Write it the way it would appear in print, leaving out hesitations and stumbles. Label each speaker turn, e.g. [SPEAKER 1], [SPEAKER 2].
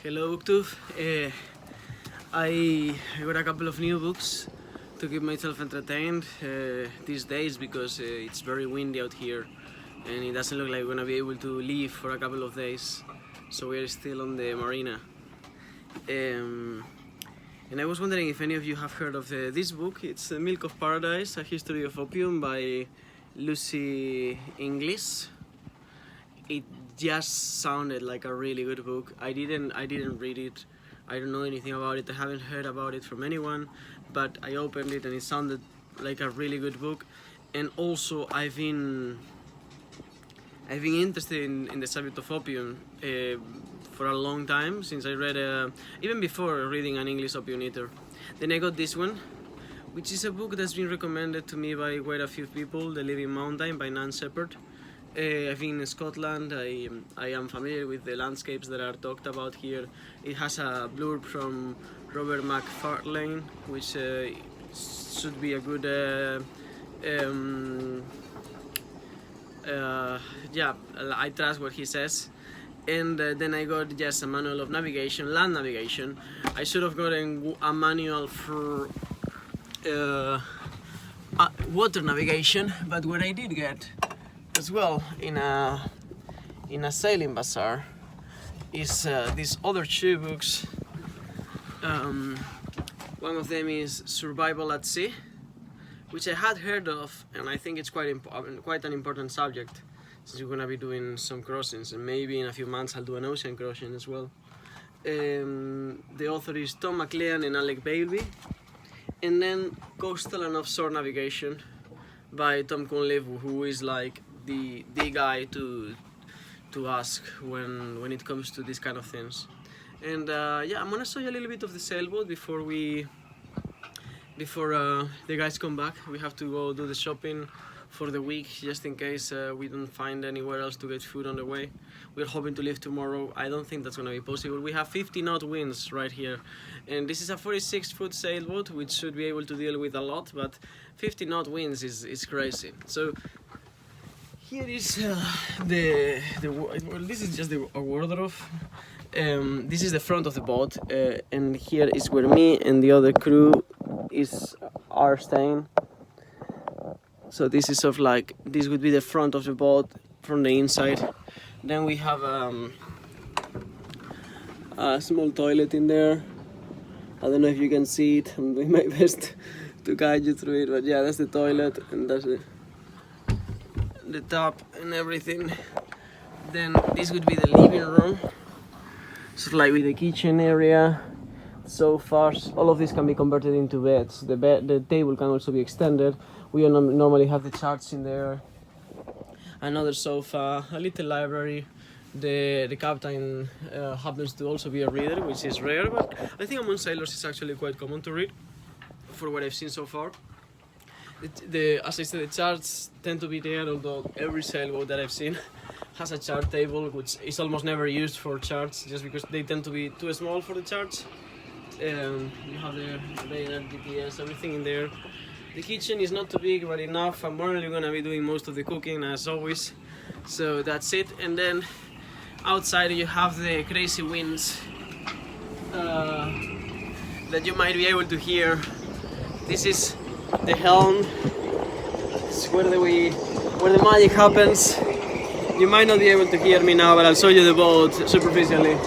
[SPEAKER 1] Hello, Booktube. I got a couple of new books to keep myself entertained these days because it's very windy out here and it doesn't look like we're gonna be able to leave for a couple of days. So we're still on the marina. And I was wondering if any of you have heard of this book. It's Milk of Paradise, A History of Opium by Lucy Inglis. It just sounded like a really good book. I didn't read it. I don't know anything about it. I haven't heard about it from anyone, but I opened it and it sounded like a really good book. And also I've been interested in the subject of opium for a long time, since I read even before reading An English Opium Eater. Then I got this one, which is a book that's been recommended to me by quite a few people, The Living Mountain by Nan Shepherd. I've been in Scotland. I am familiar with the landscapes that are talked about here. It has a blurb from Robert McFarlane, which should be a good yeah, I trust what he says. And then I got just a manual of navigation, land navigation. I should have gotten a manual for water navigation, but what I did get as well in a sailing bazaar is these other two books. One of them is Survival at Sea, which I had heard of, and I think it's quite an important subject, since we're gonna be doing some crossings, and maybe in a few months I'll do an ocean crossing as well. The author is Tom McLean and Alec Bailey. And then Coastal and Offshore Navigation by Tom Cunliffe, who is like the guy to ask when it comes to these kind of things. And yeah, I'm gonna show you a little bit of the sailboat before the guys come back. We have to go do the shopping for the week, just in case we don't find anywhere else to get food on the way. We're hoping to leave tomorrow. I don't think that's gonna be possible. We have 50 knot winds right here, and this is a 46-foot sailboat, which should be able to deal with a lot, but 50 knot winds is crazy. So here is well, this is just a wardrobe. This is the front of the boat, and here is where me and the other crew are staying. So this is sort of like, this would be the front of the boat from the inside. Then we have a small toilet in there. I don't know if you can see it. I'm doing my best to guide you through it, but yeah, that's the toilet, and that's the tap and everything. Then this would be the living room, sort of like with the kitchen area, sofas. All of this can be converted into beds. The table can also be extended. We normally have the charts in there, another sofa, a little library. The captain happens to also be a reader, which is rare, but I think among sailors it's actually quite common to read, for what I've seen so far. As I said, the charts tend to be there, although every sailboat that I've seen has a chart table, which is almost never used for charts, just because they tend to be too small for the charts. You have the radar, GPS, everything in there. The kitchen is not too big, but enough. I'm probably gonna be doing most of the cooking as always, so that's it. And then outside you have the crazy winds that you might be able to hear. This is the helm. It's where the magic happens. You might not be able to hear me now, but I'll show you the boat superficially.